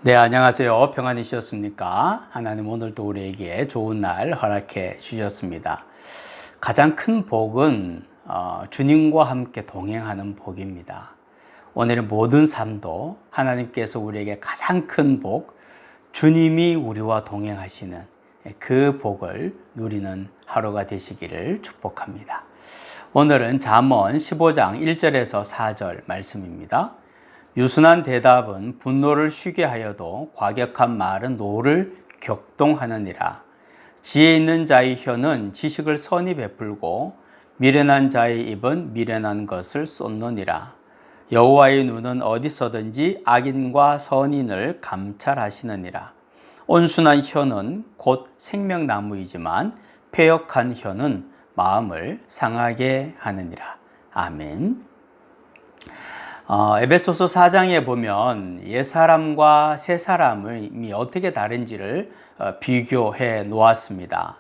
네, 안녕하세요. 평안이셨습니까? 하나님 오늘도 우리에게 좋은 날 허락해 주셨습니다. 가장 큰 복은 주님과 함께 동행하는 복입니다. 오늘의 모든 삶도 하나님께서 우리에게 가장 큰 복, 주님이 우리와 동행하시는 그 복을 누리는 하루가 되시기를 축복합니다. 오늘은 잠언 15장 1절에서 4절 말씀입니다. 유순한 대답은 분노를 쉬게 하여도 과격한 말은 노를 격동하느니라. 지혜 있는 자의 혀는 지식을 선히 베풀고 미련한 자의 입은 미련한 것을 쏟느니라. 여호와의 눈은 어디서든지 악인과 선인을 감찰하시느니라. 온순한 혀는 곧 생명나무이지만 패역한 혀는 마음을 상하게 하느니라. 아멘. 에베소서 4장에 보면 옛사람과 새사람이 어떻게 다른지를 비교해 놓았습니다.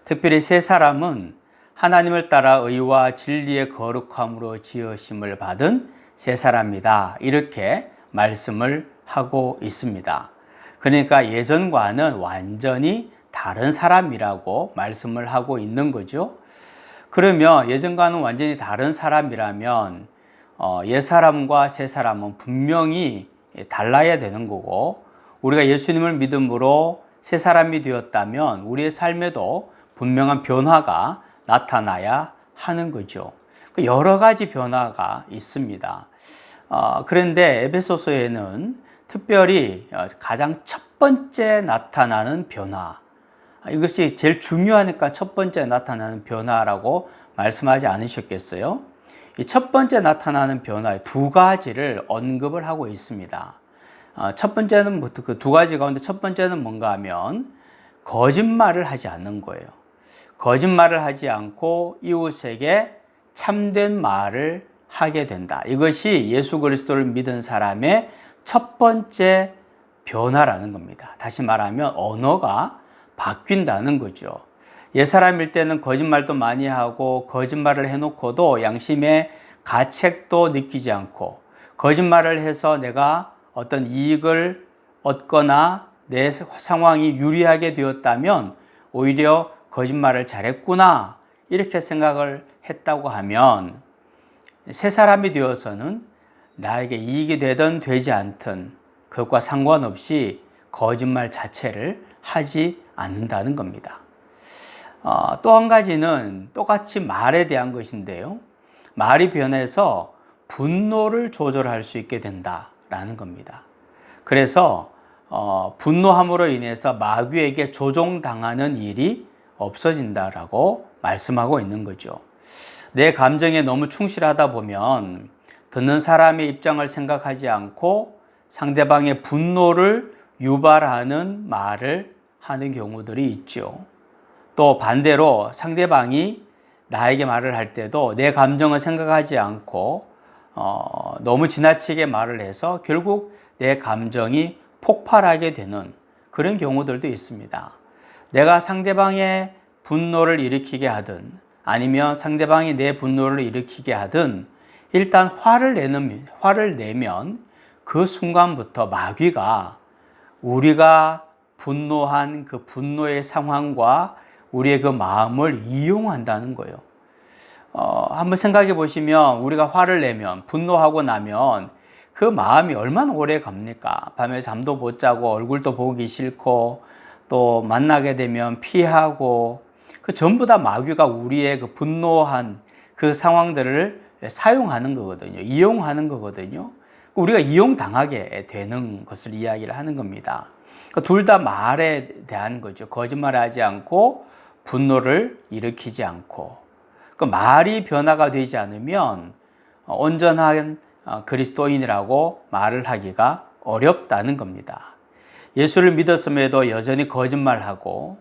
특별히 새사람은 하나님을 따라 의와 진리의 거룩함으로 지으심을 받은 새사람이다, 이렇게 말씀을 하고 있습니다. 그러니까 예전과는 완전히 다른 사람이라고 말씀을 하고 있는 거죠. 그러면 예전과는 완전히 다른 사람이라면 옛사람과 새사람은 분명히 달라야 되는 거고, 우리가 예수님을 믿음으로 새사람이 되었다면 우리의 삶에도 분명한 변화가 나타나야 하는 거죠. 여러 가지 변화가 있습니다. 그런데 에베소서에는 특별히 가장 첫 번째 나타나는 변화, 이것이 제일 중요하니까 첫 번째 나타나는 변화라고 말씀하지 않으셨겠어요? 이 첫 번째 나타나는 변화의 두 가지를 언급을 하고 있습니다. 첫 번째는 그 두 가지 가운데 첫 번째는 뭔가 하면 거짓말을 하지 않는 거예요. 거짓말을 하지 않고 이웃에게 참된 말을 하게 된다. 이것이 예수 그리스도를 믿은 사람의 첫 번째 변화라는 겁니다. 다시 말하면 언어가 바뀐다는 거죠. 옛사람일 때는 거짓말도 많이 하고 거짓말을 해놓고도 양심의 가책도 느끼지 않고, 거짓말을 해서 내가 어떤 이익을 얻거나 내 상황이 유리하게 되었다면 오히려 거짓말을 잘했구나, 이렇게 생각을 했다고 하면, 새 사람이 되어서는 나에게 이익이 되든 되지 않든 그것과 상관없이 거짓말 자체를 하지 않는다는 겁니다. 또 한 가지는 똑같이 말에 대한 것인데요. 말이 변해서 분노를 조절할 수 있게 된다라는 겁니다. 그래서 분노함으로 인해서 마귀에게 조종당하는 일이 없어진다라고 말씀하고 있는 거죠. 내 감정에 너무 충실하다 보면 듣는 사람의 입장을 생각하지 않고 상대방의 분노를 유발하는 말을 하는 경우들이 있죠. 또 반대로 상대방이 나에게 말을 할 때도 내 감정을 생각하지 않고 너무 지나치게 말을 해서 결국 내 감정이 폭발하게 되는 그런 경우들도 있습니다. 내가 상대방의 분노를 일으키게 하든 아니면 상대방이 내 분노를 일으키게 하든 일단 화를 내면 그 순간부터 마귀가 우리가 분노한 그 분노의 상황과 우리의 그 마음을 이용한다는 거예요. 한번 생각해 보시면 우리가 화를 내면, 분노하고 나면 그 마음이 얼마나 오래 갑니까? 밤에 잠도 못 자고 얼굴도 보기 싫고 또 만나게 되면 피하고, 그 전부 다 마귀가 우리의 그 분노한 그 상황들을 사용하는 거거든요. 이용하는 거거든요. 우리가 이용당하게 되는 것을 이야기를 하는 겁니다. 둘 다 말에 대한 거죠. 거짓말하지 않고 분노를 일으키지 않고, 그 말이 변화가 되지 않으면 온전한 그리스도인이라고 말을 하기가 어렵다는 겁니다. 예수를 믿었음에도 여전히 거짓말하고,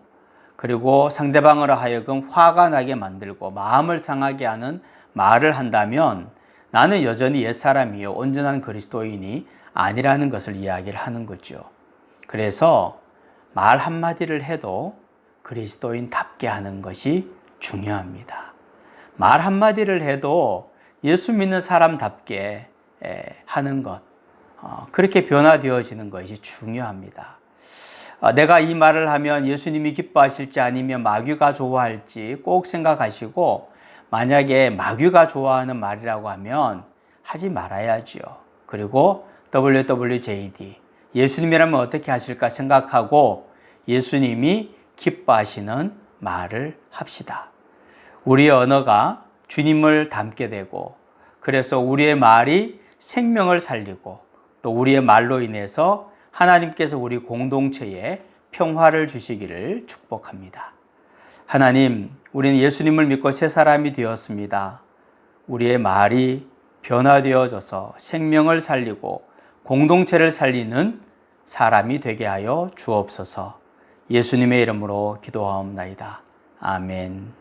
그리고 상대방으로 하여금 화가 나게 만들고 마음을 상하게 하는 말을 한다면 나는 여전히 옛사람이요, 온전한 그리스도인이 아니라는 것을 이야기를 하는 거죠. 그래서 말 한마디를 해도 그리스도인답게 하는 것이 중요합니다. 말 한마디를 해도 예수 믿는 사람답게 하는 것, 그렇게 변화되어지는 것이 중요합니다. 내가 이 말을 하면 예수님이 기뻐하실지 아니면 마귀가 좋아할지 꼭 생각하시고, 만약에 마귀가 좋아하는 말이라고 하면 하지 말아야죠. 그리고 WWJD, 예수님이라면 어떻게 하실까 생각하고 예수님이 기뻐하시는 말을 합시다. 우리의 언어가 주님을 닮게 되고, 그래서 우리의 말이 생명을 살리고, 또 우리의 말로 인해서 하나님께서 우리 공동체에 평화를 주시기를 축복합니다. 하나님, 우리는 예수님을 믿고 새 사람이 되었습니다. 우리의 말이 변화되어져서 생명을 살리고 공동체를 살리는 사람이 되게 하여 주옵소서. 예수님의 이름으로 기도하옵나이다. 아멘.